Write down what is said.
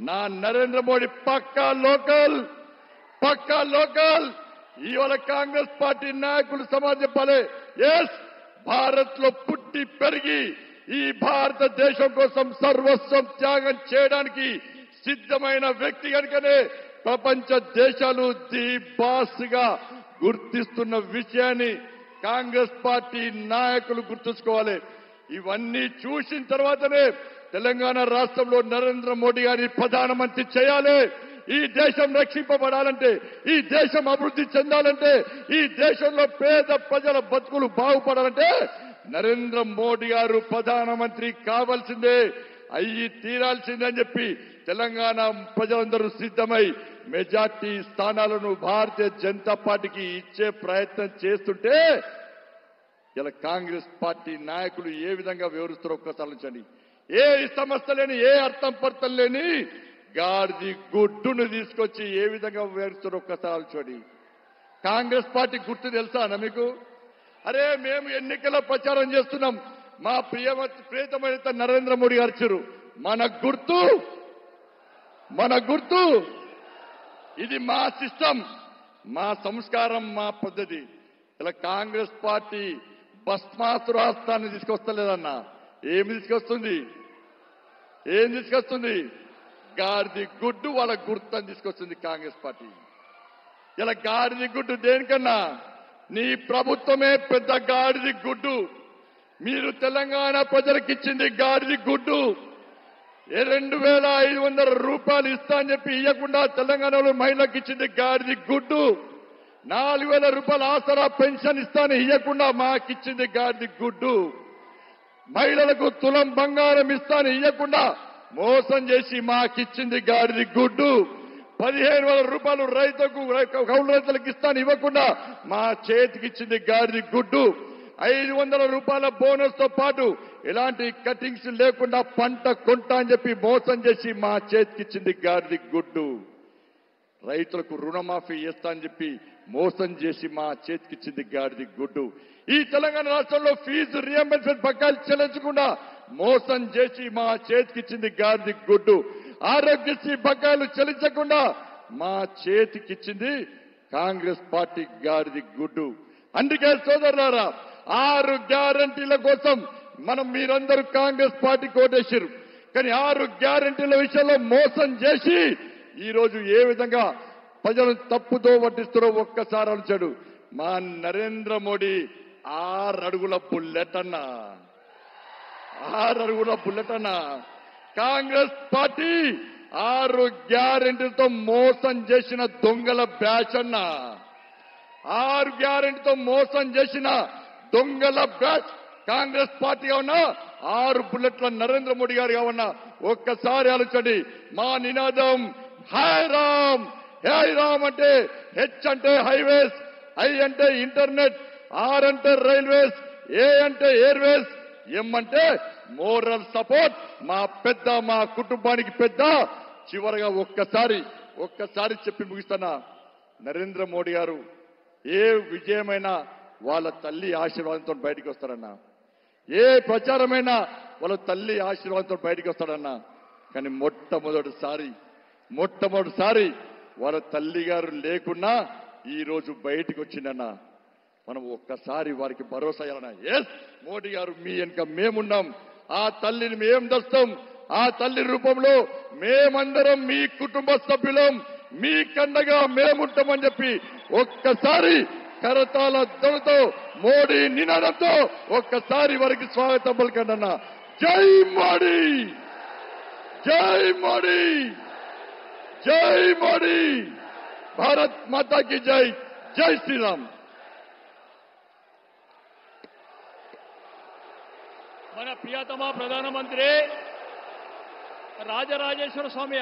నా నరేంద్ర మోడీ పక్కా లోకల్ ఇవాళ కాంగ్రెస్ పార్టీ నాయకులు సమాజం చెప్పాలి. ఎస్, భారత్ లో పుట్టి పెరిగి ఈ భారతదేశం కోసం సర్వస్వం త్యాగం చేయడానికి సిద్ధమైన వ్యక్తి కనుకనే ప్రపంచ దేశాలు ది బాస్ గా గుర్తిస్తున్న విషయాన్ని కాంగ్రెస్ పార్టీ నాయకులు గుర్తుంచుకోవాలి. ఇవన్నీ చూసిన తర్వాతనే తెలంగాణ రాష్ట్రంలో నరేంద్ర మోడీ గారిని ప్రధానమంత్రి చేయాలి. ఈ దేశం రక్షింపబడాలంటే, ఈ దేశం అభివృద్ధి చెందాలంటే, ఈ దేశంలో పేద ప్రజల బతుకులు బాగుపడాలంటే నరేంద్ర మోడీ గారు ప్రధానమంత్రి కావాల్సిందే, అయ్యి తీరాల్సిందే అని చెప్పి తెలంగాణ ప్రజలందరూ సిద్ధమై మెజార్టీ స్థానాలను భారతీయ జనతా పార్టీకి ఇచ్చే ప్రయత్నం చేస్తుంటే ఇలా కాంగ్రెస్ పార్టీ నాయకులు ఏ విధంగా వివరిస్తారో ఒక్కసారి ఆలోచించండి. ఏ సమస్య లేని, ఏ అర్థం పర్థం లేని గాడిది గుడ్డును తీసుకొచ్చి ఏ విధంగా వివరిస్తారో ఒక్కసారి ఆలోచించండి. కాంగ్రెస్ పార్టీ గుర్తు తెలుసా అన్న మీకు? అరే, మేము ఎన్నికల ప్రచారం చేస్తున్నాం, మా ప్రియతమైన నరేంద్ర మోడీ గారు ఇచ్చారు మన గుర్తు ఇది, మా సిస్టమ్, మా సంస్కారం, మా పద్ధతి. ఇలా కాంగ్రెస్ పార్టీ భస్మాసురాస్త్రాన్ని తీసుకొస్తలేదన్నా. ఏం తీసుకొస్తుంది? గాడిది గుడ్డు వాళ్ళ గుర్తు తీసుకొస్తుంది కాంగ్రెస్ పార్టీ. ఇలా గాడిది గుడ్డు దేనికన్నా? నీ ప్రభుత్వమే పెద్ద గాడిది గుడ్డు. మీరు తెలంగాణ ప్రజలకు ఇచ్చింది గాడిది గుడ్డు. 2,500 రూపాయలు ఇస్తా అని చెప్పి ఇవ్వకుండా తెలంగాణలో మహిళలకు ఇచ్చింది గాడిది గుడ్డు. 4,000 రూపాయల ఆసరా పెన్షన్ ఇస్తాను ఇవ్వకుండా మాకిచ్చింది గాడిది గుడ్డు. మహిళలకు తులం బంగారం ఇస్తాను ఇవ్వకుండా మోసం చేసి మాకిచ్చింది గాడిది గుడ్డు. 15,000 రూపాయలు కౌలు రైతులకు ఇస్తాను ఇవ్వకుండా మా చేతికిచ్చింది గాడిది గుడ్డు. 500 రూపాయల బోనస్ తో పాటు ఎలాంటి కటింగ్స్ లేకుండా పంట కొంటా అని చెప్పి మోసం చేసి మా చేతికిచ్చింది గాడిది గుడ్డు. రైతులకు రుణమాఫీ చేస్తా అని చెప్పి మోసం చేసి మా చేతికిచ్చింది గాడిది గుడ్డు. ఈ తెలంగాణ రాష్ట్రంలో ఫీజు రియంబర్స్మెంట్ బకాయిలు చెల్లించకుండా మోసం చేసి మా చేతికిచ్చింది గాడిది గుడ్డు. ఆరోగ్యశ్రీ బకాయిలు చెల్లించకుండా మా చేతికిచ్చింది కాంగ్రెస్ పార్టీ గాడిది గుడ్డు. అందుకే సోదరులారా, 6 గ్యారంటీల కోసం మీరందరూ కాంగ్రెస్ పార్టీకి ఓటేశారు. కానీ 6 గ్యారంటీల విషయంలో మోసం చేసి ఈ రోజు ఏ విధంగా ప్రజలను తప్పుదో పట్టిస్తారో ఒక్కసారి ఆలోచించాడు. మా నరేంద్ర మోడీ 6 అడుగుల బుల్లెట్ అన్నా. కాంగ్రెస్ పార్టీ 6 గ్యారంటీలతో మోసం చేసిన దొంగల బ్యాచ్ అన్నా. 6 గ్యారంటీతో మోసం చేసిన దొంగల బ్యాచ్ కాంగ్రెస్ పార్టీ కావన్నా, 6 బుల్లెట్ల నరేంద్ర మోడీ గారు కావన్నా. ఒక్కసారి ఆలోచించండి. మా నినాదం హై రామ్ అంటే హెచ్ అంటే హైవేస్, ఐ అంటే ఇంటర్నెట్, ఆర్ అంటే రైల్వేస్, ఏ అంటే ఎయిర్వేస్, ఎం అంటే మోరల్ సపోర్ట్. మా కుటుంబానికి పెద్ద. చివరగా ఒక్కసారి చెప్పి ముగిస్తున్నా. నరేంద్ర మోడీ గారు ఏ విజయమైనా వాళ్ళ తల్లి ఆశీర్వాదంతో బయటికి వస్తారన్నా. ఏ ప్రచారమైనా వాళ్ళ తల్లి ఆశీర్వాదంతో బయటికి వస్తాడన్నా. కానీ మొట్టమొదటిసారి వాళ్ళ తల్లి గారు లేకున్నా ఈ రోజు బయటికి వచ్చిందన్నా. మనం ఒక్కసారి వారికి భరోసా ఇవ్వాలన్నా. ఎస్, మోడీ గారు మీ వెనుక మేమున్నాం. ఆ తల్లిని మేం దస్తాం. ఆ తల్లి రూపంలో మేమందరం మీ కుటుంబ సభ్యులం, మీ కండగా మేముంటామని చెప్పి ఒక్కసారి కరతాల ధ్వనితో మోడీ నినాదంతో ఒక్కసారి వారికి స్వాగతం పలకండి అన్న. జై మోడీ, జై మోడీ, జై మోడీ, భారత్ మాతాకి జై, జై శ్రీరామ్. మన ప్రియతమ ప్రధానమంత్రి రాజరాజేశ్వర స్వామి